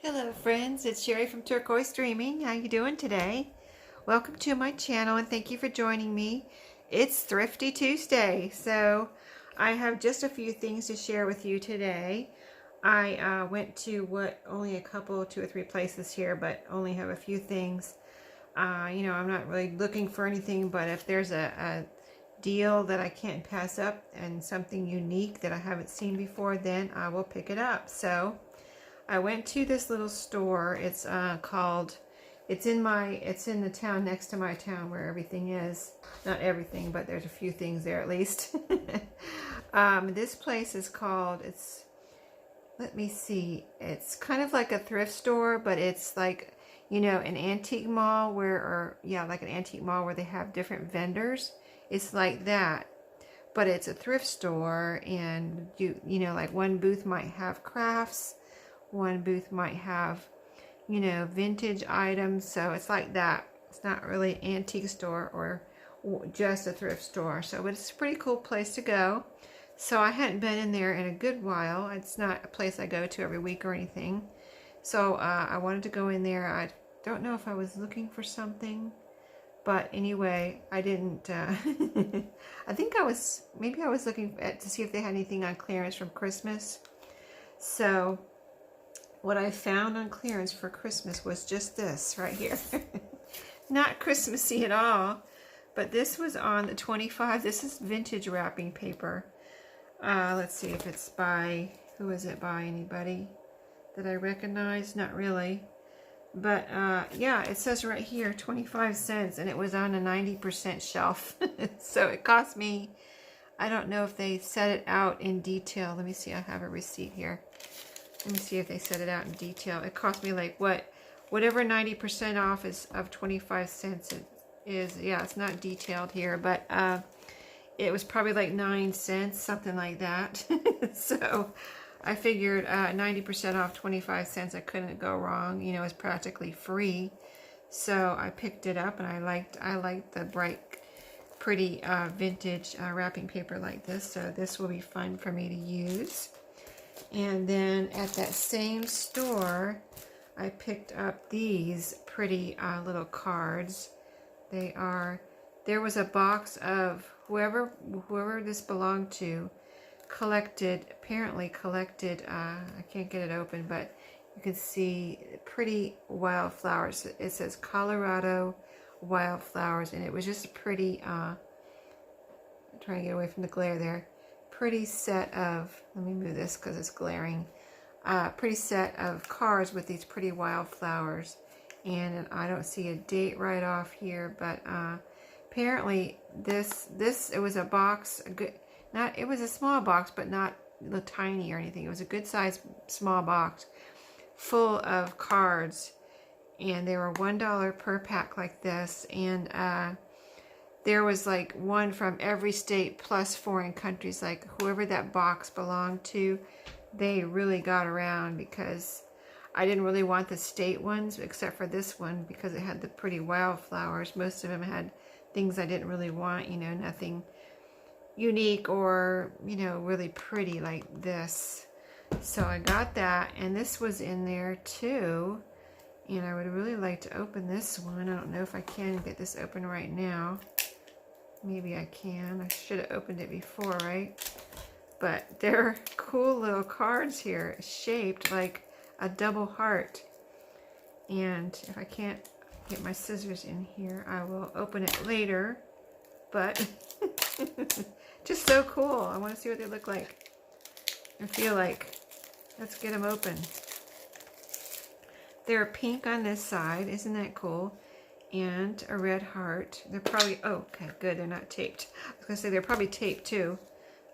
Hello friends, it's Sherry from Turquoise Dreaming. How you doing today? Welcome to my channel and thank you for joining me. It's Thrifty Tuesday, so I have just a few things to share with you today. I went to only a couple, 2 or 3 places here, but only have a few things. I'm not really looking for anything, but if there's a deal that I can't pass up and something unique that I haven't seen before, then I will pick it up. So I went to this little store. It's it's in the town next to my town where everything is. Not everything, but there's a few things there at least. This place is called, let me see, it's kind of like a thrift store, but it's like, an antique mall like an antique mall where they have different vendors. It's like that, but it's a thrift store, and like one booth might have crafts, one booth might have, vintage items. So it's like that. It's not really an antique store or just a thrift store. So it's a pretty cool place to go. So I hadn't been in there in a good while. It's not a place I go to every week or anything. So I wanted to go in there. I don't know if I was looking for something, but anyway, I didn't. I think maybe I was looking to see if they had anything on clearance from Christmas. So what I found on clearance for Christmas was just this right here. Not Christmassy at all, but this was on the 25. This is vintage wrapping paper. Let's see if it's by, who is it by? Anybody that I recognize? Not really. But yeah, it says right here 25 cents, and it was on a 90% shelf. So it cost me, I don't know if they set it out in detail. Let me see, I have a receipt here. Let me see if they set it out in detail. It cost me like whatever 90% off is of 25 cents it is. Yeah, it's not detailed here, but it was probably like 9 cents, something like that. So I figured 90% off 25 cents, I couldn't go wrong. It's practically free. So I picked it up, and I liked the bright, pretty vintage wrapping paper like this. So this will be fun for me to use. And then at that same store, I picked up these pretty little cards. There was a box of whoever this belonged to apparently collected, I can't get it open, but you can see pretty wildflowers. It says Colorado wildflowers, and it was just a pretty, I'm trying to get away from the glare there, pretty set of, let me move this because it's glaring, pretty set of cards with these pretty wildflowers. And I don't see a date right off here, but apparently it was a box, it was a small box, but not tiny or anything. It was a good size small box full of cards, and they were $1 per pack like this. And there was like one from every state plus foreign countries. Like whoever that box belonged to, they really got around, because I didn't really want the state ones except for this one because it had the pretty wildflowers. Most of them had things I didn't really want, nothing unique or, really pretty like this. So I got that, and this was in there too. And I would really like to open this one. I don't know if I can get this open right now. Maybe I can. I should have opened it before, right? But they're cool little cards here, shaped like a double heart. And if I can't get my scissors in here, I will open it later. But just so cool. I want to see what they look like and feel like. Let's get them open. They're pink on this side. Isn't that cool? And a red heart. They're probably, oh, okay, good. They're not taped. I was going to say they're probably taped too.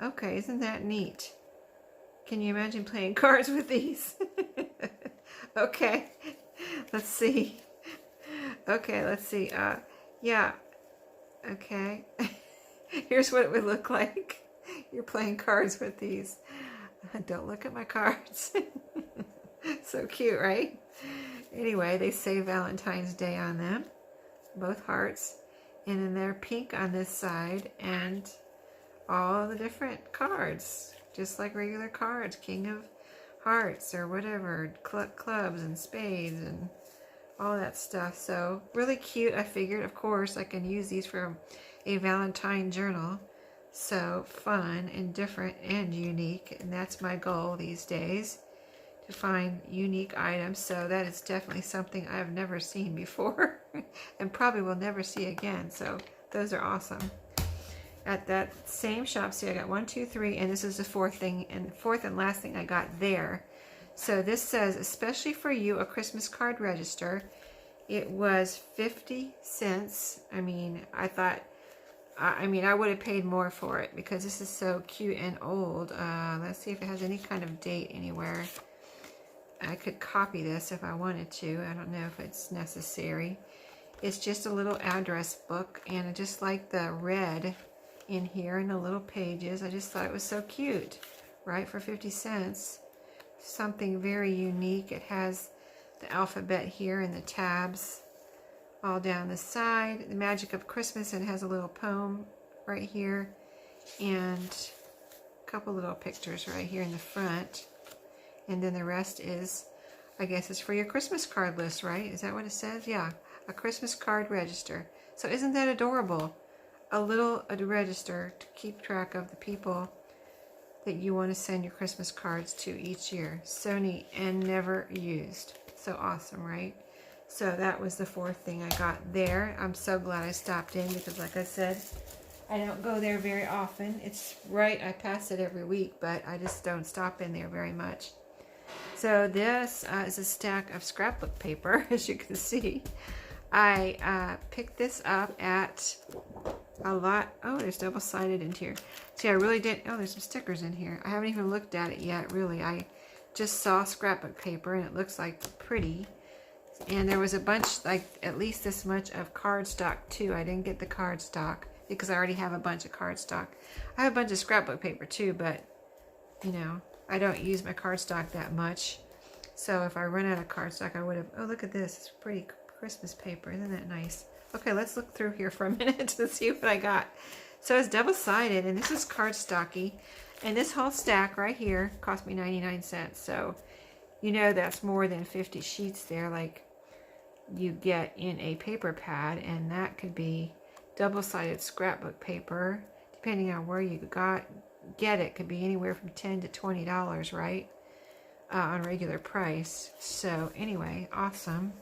Okay, isn't that neat? Can you imagine playing cards with these? Okay, let's see. Okay, let's see. Yeah. Okay. Here's what it would look like. You're playing cards with these. Don't look at my cards. So cute, right? Anyway, they say Valentine's Day on them. Both hearts. And then they're pink on this side. And all the different cards. Just like regular cards. King of hearts or whatever, clubs and spades and all that stuff. So really cute. I figured, of course, I can use these for a Valentine journal. So fun and different and unique, and that's my goal these days, to find unique items. So that is definitely something I've never seen before and probably will never see again. So those are awesome. At that same shop, see, I got 1, 2, 3, and this is the fourth and last thing I got there. So this says, especially for you, a Christmas card register. It was 50 cents. I mean, I would have paid more for it because this is so cute and old. Let's see if it has any kind of date anywhere. I could copy this if I wanted to. I don't know if it's necessary. It's just a little address book, and I just like the red in here and the little pages. I just thought it was so cute, right? For 50 cents. Something very unique. It has the alphabet here and the tabs all down the side. The Magic of Christmas, and it has a little poem right here and a couple little pictures right here in the front. And then the rest is, I guess it's for your Christmas card list, right? Is that what it says? Yeah, a Christmas card register. So isn't that adorable? A register to keep track of the people that you want to send your Christmas cards to each year. So neat and never used. So awesome, right? So that was the fourth thing I got there. I'm so glad I stopped in because, like I said, I don't go there very often. It's right, I pass it every week, but I just don't stop in there very much. So this is a stack of scrapbook paper, as you can see. I picked this up at a lot. Oh, there's double-sided in here. See, I really didn't. Oh, there's some stickers in here. I haven't even looked at it yet, really. I just saw scrapbook paper, and it looks like pretty. And there was a bunch, like at least this much of cardstock, too. I didn't get the cardstock because I already have a bunch of cardstock. I have a bunch of scrapbook paper, too, but, you know, I don't use my cardstock that much. So if I run out of cardstock, I would have... Oh, look at this. It's pretty Christmas paper. Isn't that nice? Okay, let's look through here for a minute to see what I got. So it's double-sided, and this is cardstocky. And this whole stack right here cost me 99 cents. So, you know, that's more than 50 sheets there, like you get in a paper pad. And that could be double-sided scrapbook paper, depending on where you get it. Could be anywhere from $10 to $20, right? On regular price. So anyway, awesome.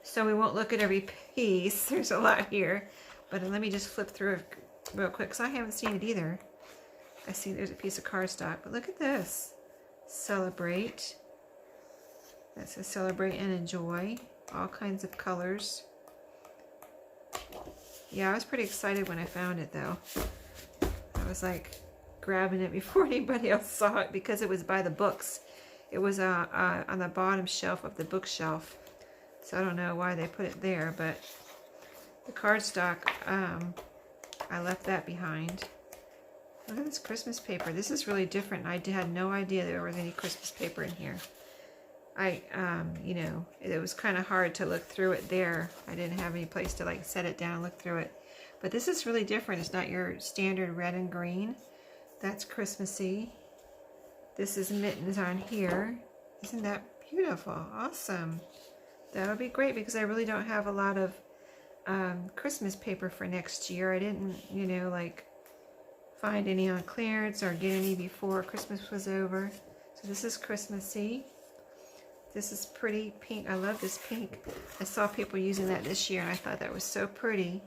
So we won't look at every piece. There's a lot here. But let me just flip through it real quick, because I haven't seen it either. I see there's a piece of cardstock. But look at this. Celebrate. That says celebrate and enjoy. All kinds of colors. Yeah, I was pretty excited when I found it, though. I was like grabbing it before anybody else saw it because it was by the books. It was on the bottom shelf of the bookshelf. So I don't know why they put it there, but the cardstock, I left that behind. Look at this Christmas paper. This is really different. I had no idea there was any Christmas paper in here. You know, it was kind of hard to look through it there. I didn't have any place to like set it down and look through it. But this is really different. It's not your standard red and green. That's Christmassy. This is mittens on here. Isn't that beautiful? Awesome. That'll be great because I really don't have a lot of Christmas paper for next year. I didn't, you know, like find any on clearance or get any before Christmas was over. So this is Christmassy. This is pretty pink. I love this pink. I saw people using that this year and I thought that was so pretty.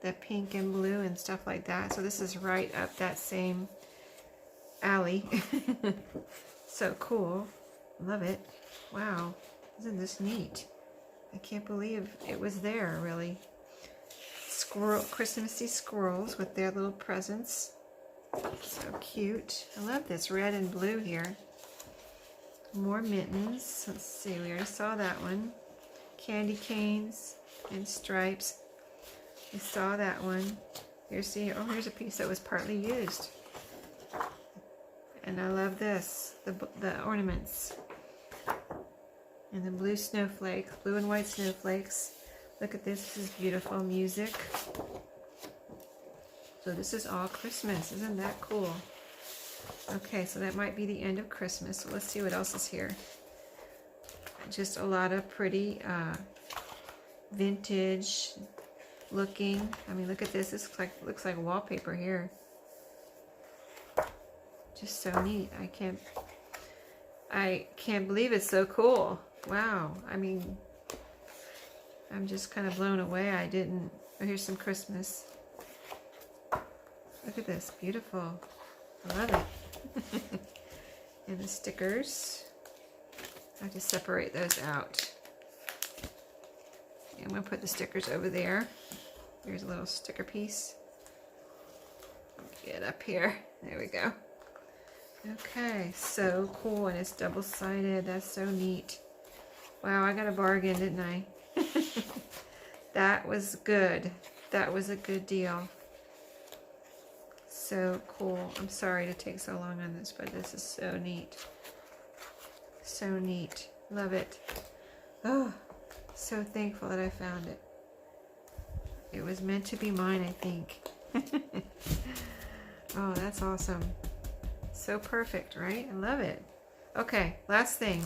The pink and blue and stuff like that. So this is right up that same alley. So cool. Love it. Wow. Isn't this neat? I can't believe it was there, really. Christmassy squirrels with their little presents. So cute. I love this red and blue here. More mittens. Let's see, we already saw that one. Candy canes and stripes. We saw that one. Here's a piece that was partly used. And I love this, the ornaments. And the blue snowflakes, blue and white snowflakes. Look at this, this is beautiful music. So this is all Christmas, isn't that cool? Okay, so that might be the end of Christmas. So let's see what else is here. Just a lot of pretty vintage looking. I mean, look at this. This looks like wallpaper here. Just so neat. I can't believe it's so cool. Wow. I mean, I'm just kind of blown away. Oh, here's some Christmas. Look at this. Beautiful. I love it. And the stickers. I have to separate those out. I'm going to put the stickers over there. Here's a little sticker piece. Get up here. There we go. Okay, so cool, and it's double-sided. That's so neat. Wow, I got a bargain, didn't I? That was good. That was a good deal. So cool. I'm sorry to take so long on this, but this is so neat. So neat. Love it. Oh, so thankful that I found it. It was meant to be mine, I think. Oh, that's awesome. So perfect, right? I love it. Okay, last thing.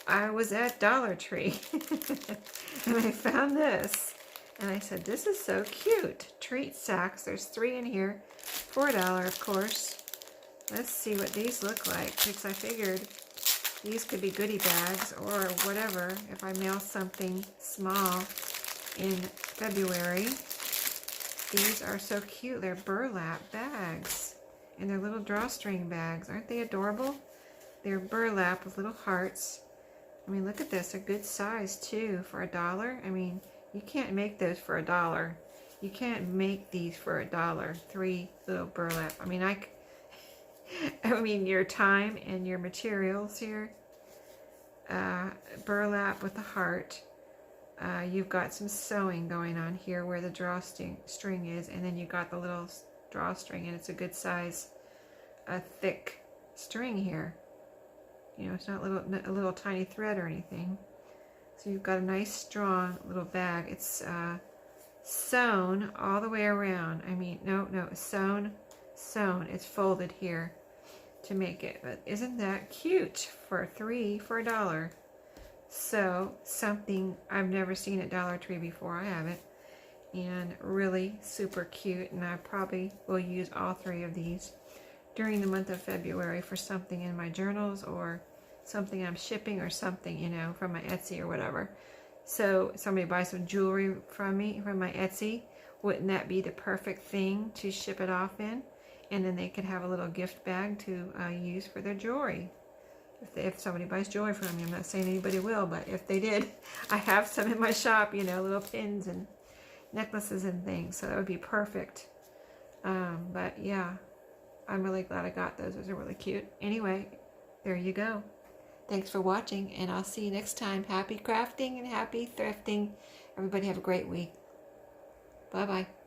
I was at Dollar Tree and I found this. And I said, this is so cute. Treat sacks. There's 3 in here. $4, of course. Let's see what these look like, because I figured these could be goodie bags or whatever if I mail something small in February. These are so cute. They're burlap bags. And they're little drawstring bags. Aren't they adorable? They're burlap with little hearts. I mean, look at this. They're good size, too, for $1. I mean, you can't make those for $1. You can't make these for $1. 3 little burlap. I mean, I mean, your time and your materials here. Burlap with a heart. You've got some sewing going on here where the drawstring is, and then you got the little drawstring, and it's a good size, thick string here. You know, it's not a little tiny thread or anything. So you've got a nice, strong little bag. It's sewn all the way around. I mean, no, sewn. It's folded here to make it. But isn't that cute for $1? So something I've never seen at Dollar Tree before. I haven't. And really super cute, and I probably will use all 3 of these during the month of February for something in my journals or something I'm shipping or something, you know, from my Etsy or whatever. So somebody buys some jewelry from me, from my Etsy, wouldn't that be the perfect thing to ship it off in? And then they could have a little gift bag to use for their jewelry. If somebody buys jewelry from me, I'm not saying anybody will, but if they did, I have some in my shop, you know, little pins and necklaces and things, so that would be perfect. But yeah, I'm really glad I got those. Those are really cute. Anyway, there you go. Thanks for watching, and I'll see you next time. Happy crafting and happy thrifting. Everybody have a great week. Bye-bye.